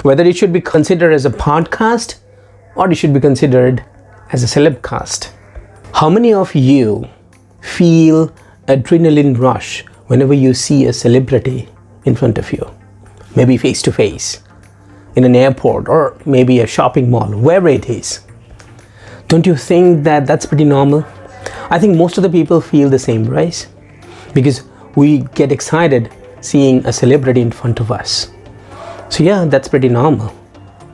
whether it should be considered as a podcast or it should be considered as a celebcast. How many of you feel adrenaline rush whenever you see a celebrity in front of you? Maybe face to face, in an airport, or maybe a shopping mall, wherever it is. Don't you think that that's pretty normal? I think most of the people feel the same, right? Because we get excited seeing a celebrity in front of us. So yeah, that's pretty normal.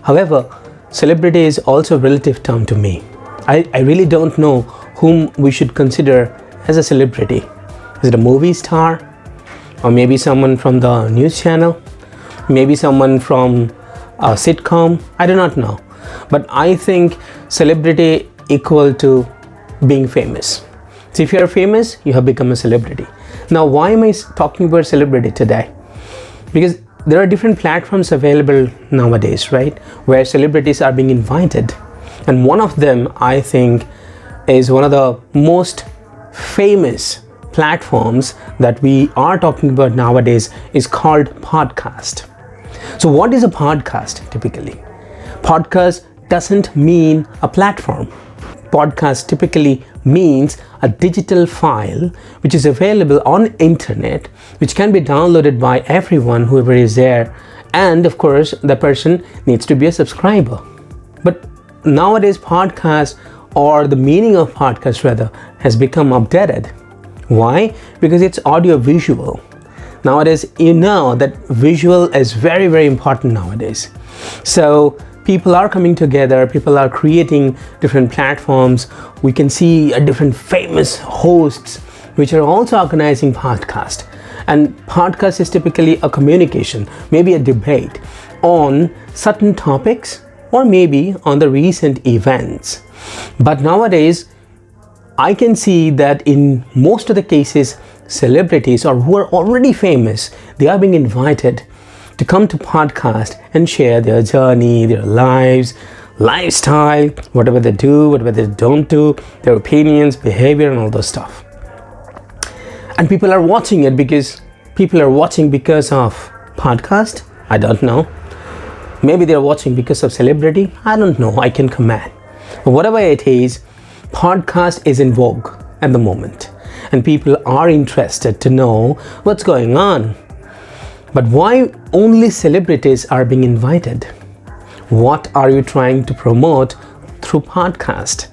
However, celebrity is also a relative term to me. I really don't know whom we should consider as a celebrity. Is it a movie star? Or maybe someone from the news channel? Maybe someone from a sitcom? I do not know. But I think celebrity equal to being famous. So if you are famous, you have become a celebrity. Now, why am I talking about celebrity today? Because there are different platforms available nowadays, right? Where celebrities are being invited. And one of them, I think, is one of the most famous platforms that we are talking about nowadays is called podcast. So what is a podcast typically? Podcast doesn't mean a platform. Podcast typically means a digital file which is available on internet, which can be downloaded by everyone, whoever is there, and of course the person needs to be a subscriber. But nowadays podcast, or the meaning of podcast rather, has become updated. Why? Because it's audio visual. Nowadays, you know that visual is very, very important nowadays. So people are coming together, people are creating different platforms. We can see different famous hosts which are also organizing podcast. And podcast is typically a communication, maybe a debate on certain topics or maybe on the recent events. But nowadays, I can see that in most of the cases, celebrities or who are already famous, they are being invited to come to podcast and share their journey, their lives, lifestyle, whatever they do, whatever they don't do, their opinions, behavior, and all those stuff. And people are watching it because of podcast. I don't know. Maybe they're watching because of celebrity. I don't know. I can comment. But whatever it is, podcast is in vogue at the moment. And people are interested to know what's going on. But why only celebrities are being invited? What are you trying to promote through podcast?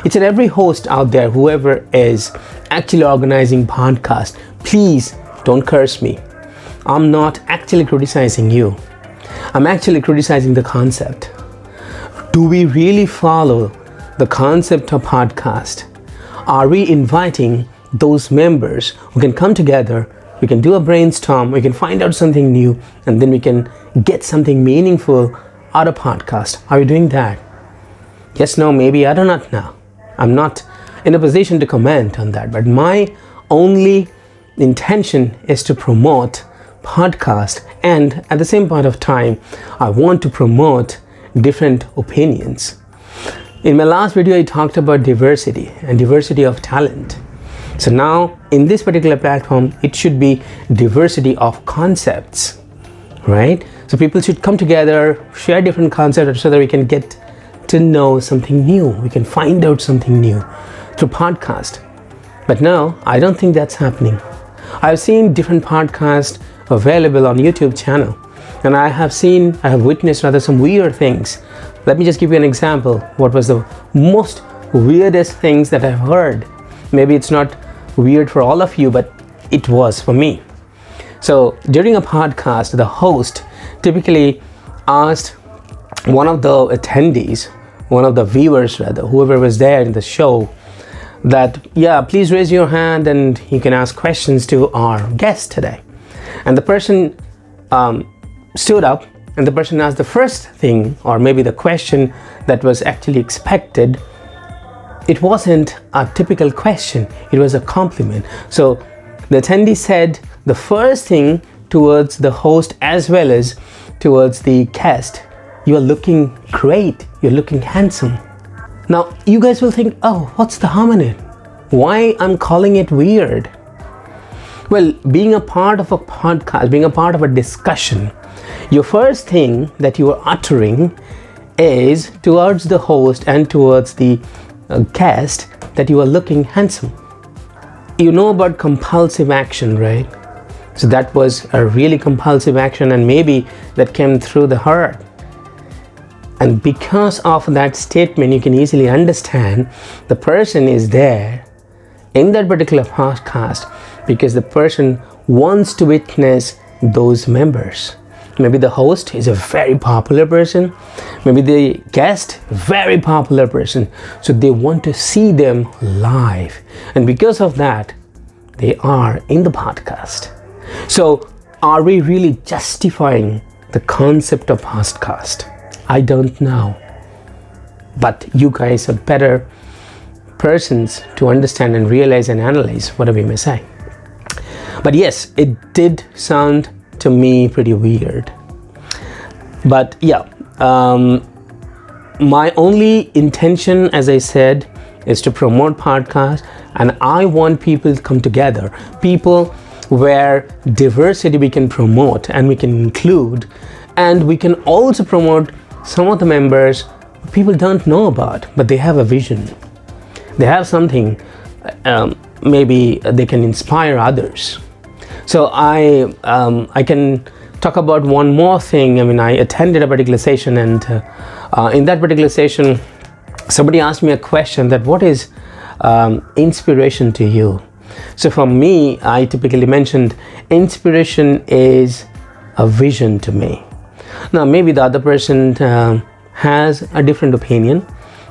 Each and every host out there, whoever is actually organizing podcast, please don't curse me. I'm not actually criticizing you. I'm actually criticizing the concept. Do we really follow the concept of podcast? Are we inviting those members who can come together, we can do a brainstorm, we can find out something new, and then we can get something meaningful out of podcast? Are we doing that? Yes, no, maybe, I do not know. I'm not in a position to comment on that, but my only intention is to promote podcast, and at the same point of time, I want to promote different opinions. In my last video, I talked about diversity and diversity of talent. So now in this particular platform, it should be diversity of concepts, right? So people should come together, share different concepts so that we can get to know something new. We can find out something new through podcast. But now I don't think that's happening. I've seen different podcasts available on YouTube channel, and I have witnessed rather some weird things. Let me just give you an example. What was the most weirdest things that I've heard? Maybe it's not weird for all of you, but it was for me. So during a podcast, the host typically asked one of the attendees, one of the viewers rather, whoever was there in the show, that please raise your hand and you can ask questions to our guest today. And the person stood up, and the person asked the first thing, or maybe the question that was actually expected. It wasn't a typical question, it was a compliment. So the attendee said the first thing towards the host as well as towards the guest: "You are looking great, you're looking handsome." Now you guys will think, oh, what's the harm in it? Why I'm calling it weird? Well, being a part of a podcast, being a part of a discussion, Your first thing that you are uttering is towards the host and towards the guest that you are looking handsome. You know about compulsive action, right? So that was a really compulsive action, and maybe that came through the heart. And because of that statement, you can easily understand the person is there in that particular podcast because the person wants to witness those members. Maybe the host is a very popular person. Maybe the guest, very popular person. So they want to see them live. And because of that, they are in the podcast. So are we really justifying the concept of podcast? I don't know. But you guys are better persons to understand and realize and analyze whatever you may say. But yes, it did sound to me pretty weird. But yeah, my only intention, as I said, is to promote podcasts, and I want people to come together, people where diversity we can promote and we can include, and we can also promote some of the members people don't know about, but they have a vision. They have something, maybe they can inspire others. So I can talk about one more thing. I mean, I attended a particular session, and in that particular session, somebody asked me a question that what is inspiration to you? So for me, I typically mentioned inspiration is a vision to me. Now, maybe the other person has a different opinion,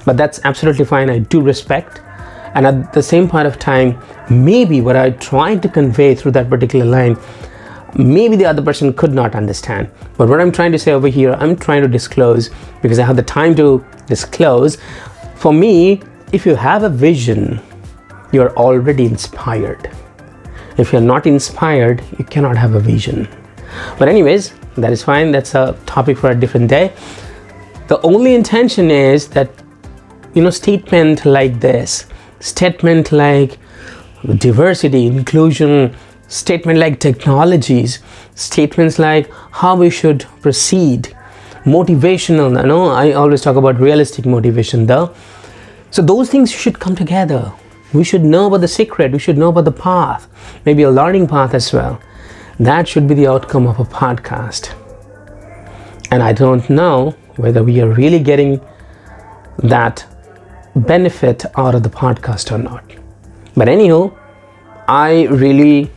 but that's absolutely fine. I do respect. And at the same point of time, maybe what I tried to convey through that particular line, maybe the other person could not understand. But what I'm trying to say over here, I'm trying to disclose because I have the time to disclose. For me, if you have a vision, you're already inspired. If you're not inspired, you cannot have a vision. But anyways, that is fine. That's a topic for a different day. The only intention is that, statement like this, statement like diversity, inclusion, statement like technologies, statements like how we should proceed, motivational. I always talk about realistic motivation though. So those things should come together. We should know about the secret. We should know about the path, maybe a learning path as well. That should be the outcome of a podcast. And I don't know whether we are really getting that benefit out of the podcast or not. But anyhow, I really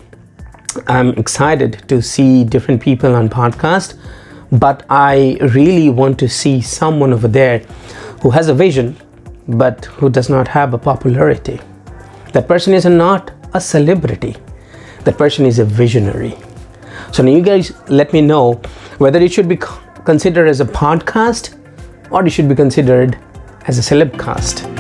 am excited to see different people on podcast, but I really want to see someone over there who has a vision, but who does not have a popularity. That person is not a celebrity. That person is a visionary. So now you guys let me know whether it should be considered as a podcast or it should be considered as a celebcast.